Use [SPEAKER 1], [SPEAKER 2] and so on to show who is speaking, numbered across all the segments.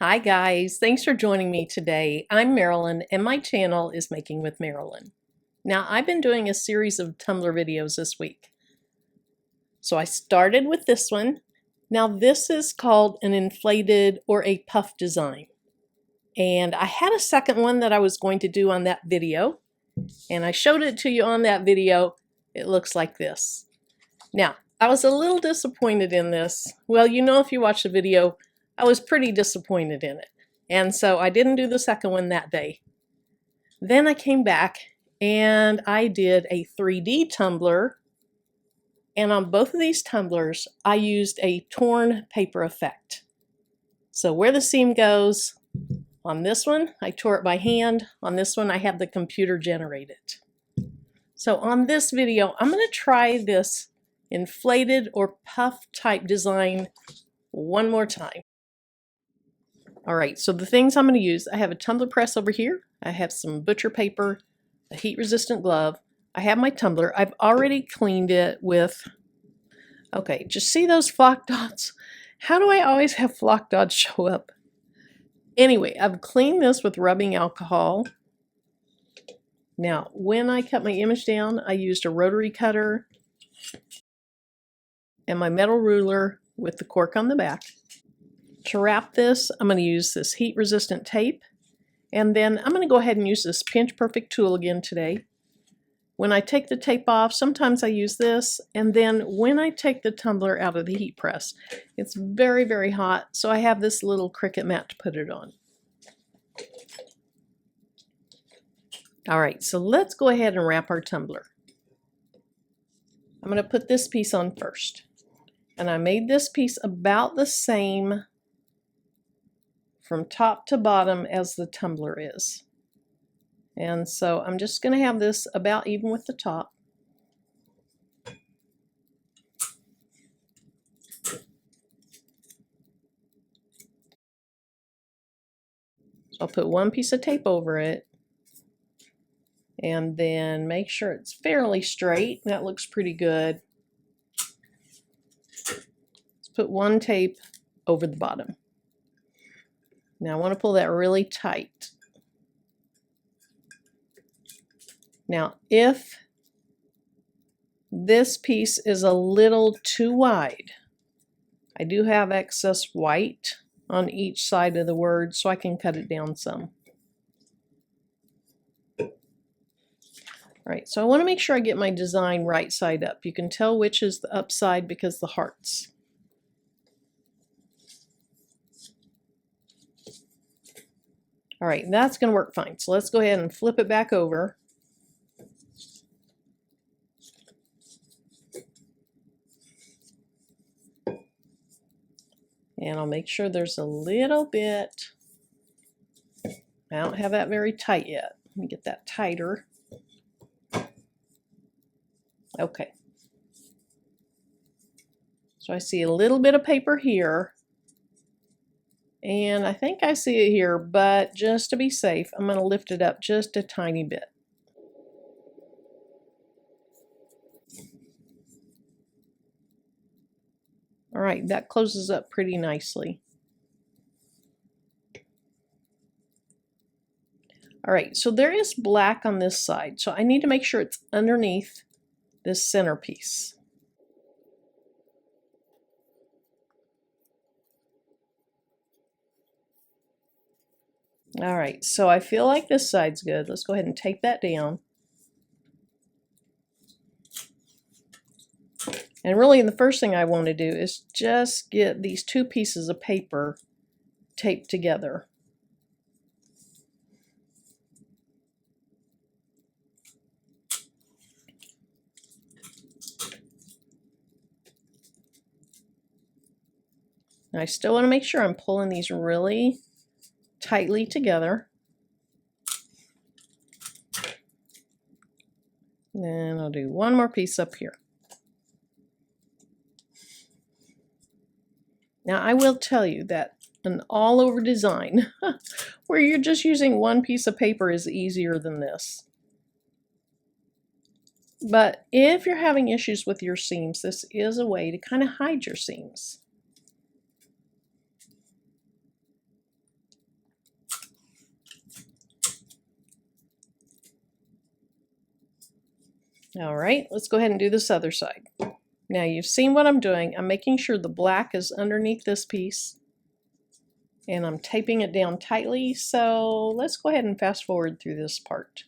[SPEAKER 1] Hi guys, thanks for joining me today. I'm Marilyn and my channel is Making with Marilyn. Now I've been doing a series of tumbler videos this week. So I started with this one. Now this is called an inflated or a puff design. And I had a second one that I was going to do on that video. And I showed it to you on that video. It looks like this. Now, I was a little disappointed in this. Well, you know, if you watch the video, I was pretty disappointed in it. And so I didn't do the second one that day. Then I came back and I did a 3D tumbler. And on both of these tumblers, I used a torn paper effect. So where the seam goes, on this one, I tore it by hand. On this one, I had the computer generate it. So on this video, I'm going to try this inflated or puff type design one more time. All right, so the things I'm going to use, I have a tumbler press over here. I have some butcher paper, a heat resistant glove. I have my tumbler. I've already cleaned it with, okay, just see those flock dots? How do I always have flock dots show up? Anyway, I've cleaned this with rubbing alcohol. Now, when I cut my image down, I used a rotary cutter and my metal ruler with the cork on the back. To wrap this, I'm going to use this heat resistant tape, and then I'm going to go ahead and use this Pinch Perfect tool again today. When I take the tape off, sometimes I use this, and then when I take the tumbler out of the heat press, it's very, very hot, so I have this little Cricut mat to put it on. All right, so let's go ahead and wrap our tumbler. I'm going to put this piece on first, and I made this piece about the same from top to bottom as the tumbler is. And so I'm just going to have this about even with the top. I'll put one piece of tape over it and then make sure it's fairly straight. That looks pretty good. Let's put one tape over the bottom. Now I want to pull that really tight. Now if this piece is a little too wide, I do have excess white on each side of the word, so I can cut it down some. All right, so I want to make sure I get my design right side up. You can tell which is the up side because the hearts. All right, that's going to work fine. So let's go ahead and flip it back over. And I'll make sure there's a little bit. I don't have that very tight yet. Let me get that tighter. Okay. So I see a little bit of paper here. And I think I see it here, but just to be safe, I'm going to lift it up just a tiny bit. All right, that closes up pretty nicely. All right, so there is black on this side, so I need to make sure it's underneath this centerpiece. All right, so I feel like this side's good. Let's go ahead and tape that down. And really the first thing I want to do is just get these two pieces of paper taped together. And I still want to make sure I'm pulling these really tightly together. And I'll do one more piece up here. Now I will tell you that an all-over design where you're just using one piece of paper is easier than this. But if you're having issues with your seams, this is a way to kind of hide your seams. All right, let's go ahead and do this other side. Now you've seen what I'm doing. I'm making sure the black is underneath this piece, and I'm taping it down tightly. So let's go ahead and fast forward through this part.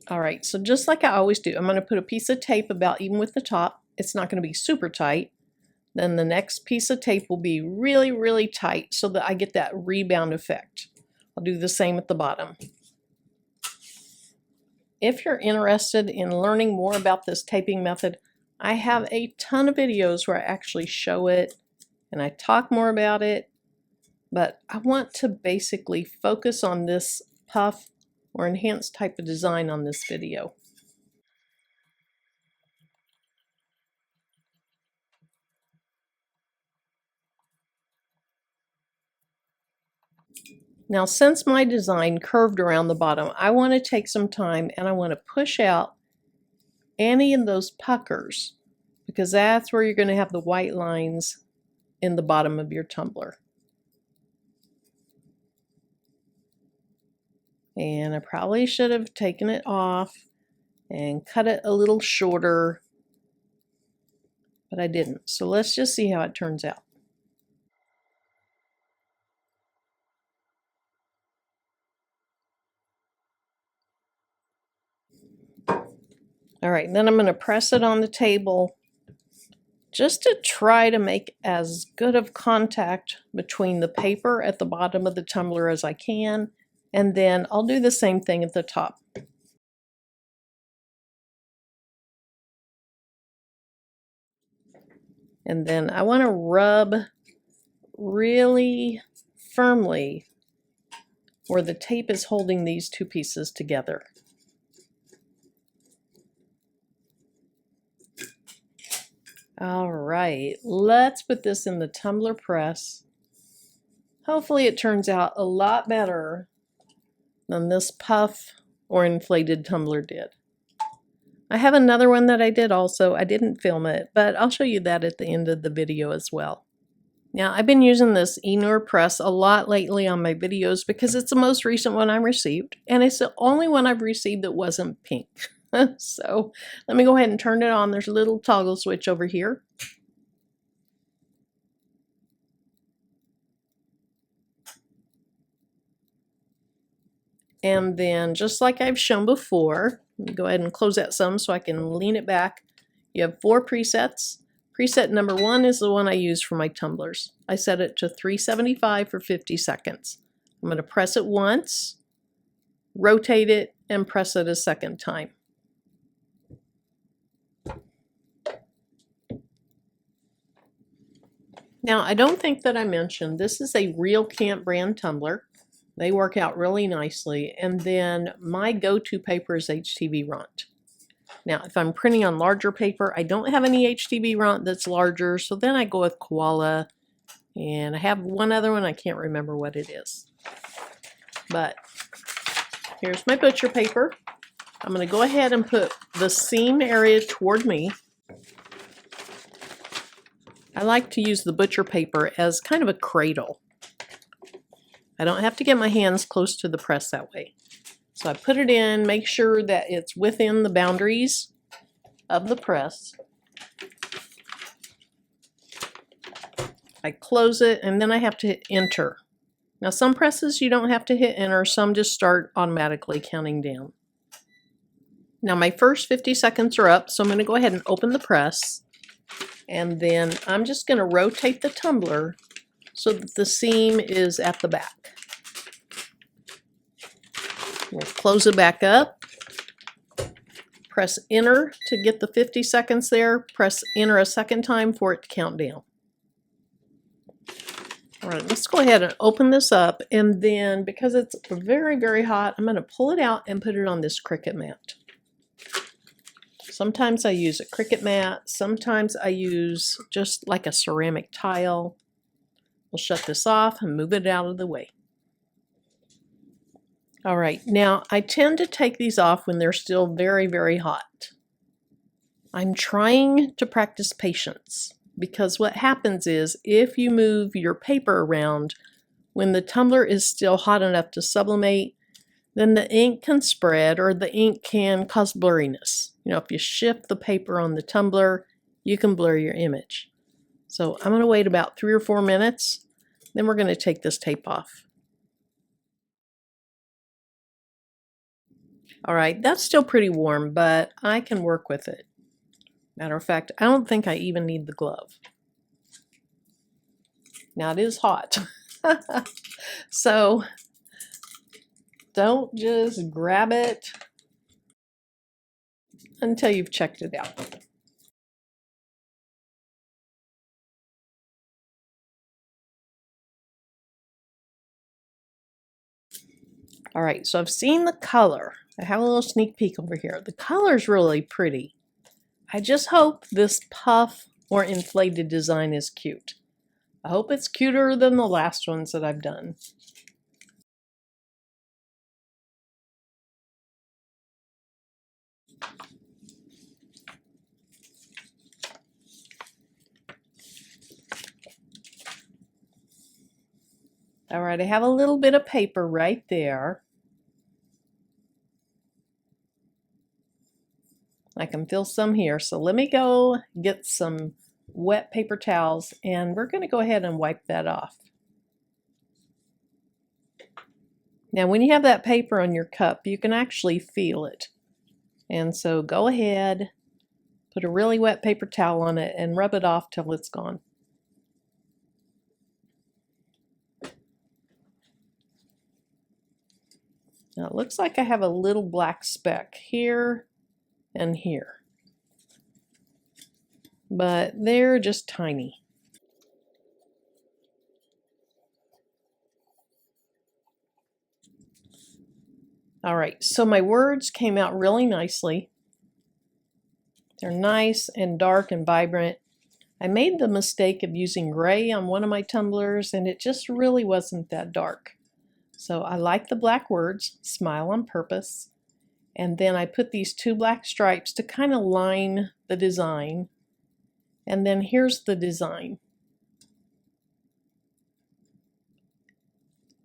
[SPEAKER 1] All right, so just like I always do, I'm going to put a piece of tape about even with the top. It's not going to be super tight. Then the next piece of tape will be really, really tight so that I get that rebound effect. I'll do the same at the bottom. If you're interested in learning more about this taping method, I have a ton of videos where I actually show it and I talk more about it, but I want to basically focus on this puff or enhanced type of design on this video. Now, since my design curved around the bottom, I want to take some time and I want to push out any of those puckers, because that's where you're going to have the white lines in the bottom of your tumbler. And I probably should have taken it off and cut it a little shorter, but I didn't. So let's just see how it turns out. All right, then I'm going to press it on the table just to try to make as good of contact between the paper at the bottom of the tumbler as I can, and then I'll do the same thing at the top. And then I want to rub really firmly where the tape is holding these two pieces together. All right, let's put this in the tumbler press. Hopefully it turns out a lot better than this puff or inflated tumbler did. I have another one that I did also. I didn't film it, but I'll show you that at the end of the video as well. Now, I've been using this Enur press a lot lately on my videos because it's the most recent one I received, and it's the only one I've received that wasn't pink. So let me go ahead and turn it on. There's a little toggle switch over here. And then just like I've shown before, let me go ahead and close that some so I can lean it back. You have 4 presets. Preset number 1 is the one I use for my tumblers. I set it to 375 for 50 seconds. I'm going to press it once, rotate it, and press it a second time. Now, I don't think that I mentioned, this is a Real Camp brand tumbler. They work out really nicely. And then my go-to paper is HTV Ront. Now, if I'm printing on larger paper, I don't have any HTV Ront that's larger, so then I go with Koala. And I have one other one, I can't remember what it is. But here's my butcher paper. I'm going to go ahead and put the seam area toward me. I like to use the butcher paper as kind of a cradle. I don't have to get my hands close to the press that way. So I put it in, make sure that it's within the boundaries of the press. I close it, and then I have to hit enter. Now, some presses you don't have to hit enter, some just start automatically counting down. Now, my first 50 seconds are up, so I'm going to go ahead and open the press. And then I'm just going to rotate the tumbler so that the seam is at the back. We'll close it back up. Press enter to get the 50 seconds there. Press enter a second time for it to count down. All right, let's go ahead and open this up. And then because it's very, very hot, I'm going to pull it out and put it on this Cricut mat. Sometimes I use a Cricut mat. Sometimes I use just like a ceramic tile. We'll shut this off and move it out of the way. All right, now I tend to take these off when they're still very, very hot. I'm trying to practice patience because what happens is if you move your paper around, when the tumbler is still hot enough to sublimate, then the ink can spread or the ink can cause blurriness. If you shift the paper on the tumbler, you can blur your image. So I'm going to wait about 3 or 4 minutes, then we're going to take this tape off. All right, that's still pretty warm, but I can work with it. Matter of fact, I don't think I even need the glove. Now it is hot. So don't just grab it until you've checked it out. All right, so I've seen the color. I have a little sneak peek over here. The color's really pretty. I just hope this puff or inflated design is cute. I hope it's cuter than the last ones that I've done. All right, I have a little bit of paper right there. I can feel some here, so let me go get some wet paper towels and we're going to go ahead and wipe that off. Now when you have that paper on your cup, you can actually feel it. And so go ahead, put a really wet paper towel on it and rub it off till it's gone. Now it looks like I have a little black speck here and here, but they're just tiny. All right, so my words came out really nicely. They're nice and dark and vibrant. I made the mistake of using gray on one of my tumblers and it just really wasn't that dark. So I like the black words, smile on purpose. And then I put these 2 black stripes to kind of line the design. And then here's the design.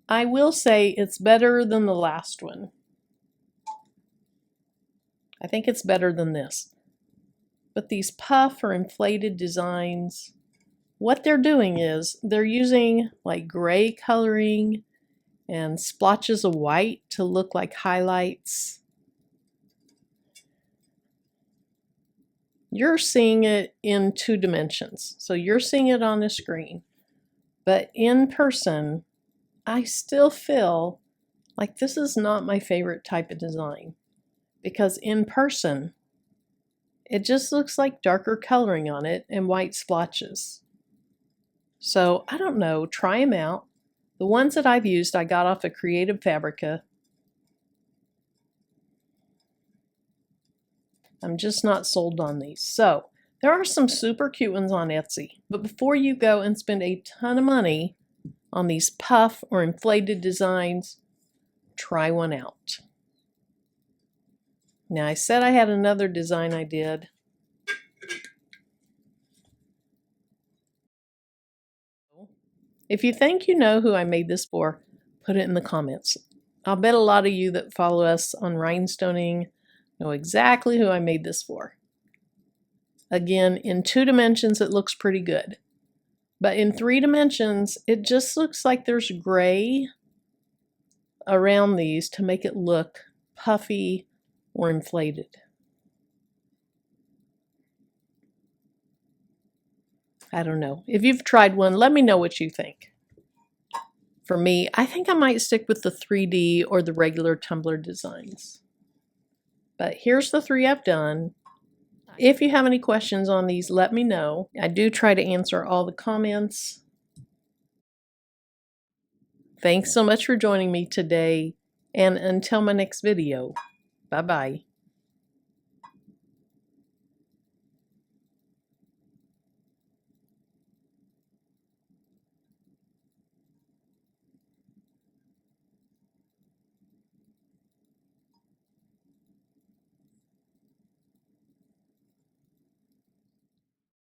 [SPEAKER 1] I will say it's better than the last one. I think it's better than this. But these puff or inflated designs, what they're doing is they're using like gray coloring and splotches of white to look like highlights. You're seeing it in 2 dimensions. So you're seeing it on the screen. But in person, I still feel like this is not my favorite type of design. Because in person, it just looks like darker coloring on it and white splotches. So I don't know, try them out. The ones that I've used, I got off of Creative Fabrica. I'm just not sold on these. So there are some super cute ones on Etsy. But before you go and spend a ton of money on these puff or inflated designs, try one out. Now I said I had another design I did. If you think you know who I made this for, put it in the comments. I'll bet a lot of you that follow us on rhinestoning know exactly who I made this for. Again, in 2 dimensions it looks pretty good. But in 3 dimensions, it just looks like there's gray around these to make it look puffy or inflated. I don't know. If you've tried one, let me know what you think. For me, I think I might stick with the 3D or the regular tumbler designs. But here's the 3 I've done. If you have any questions on these, let me know. I do try to answer all the comments. Thanks so much for joining me today, and until my next video, bye-bye.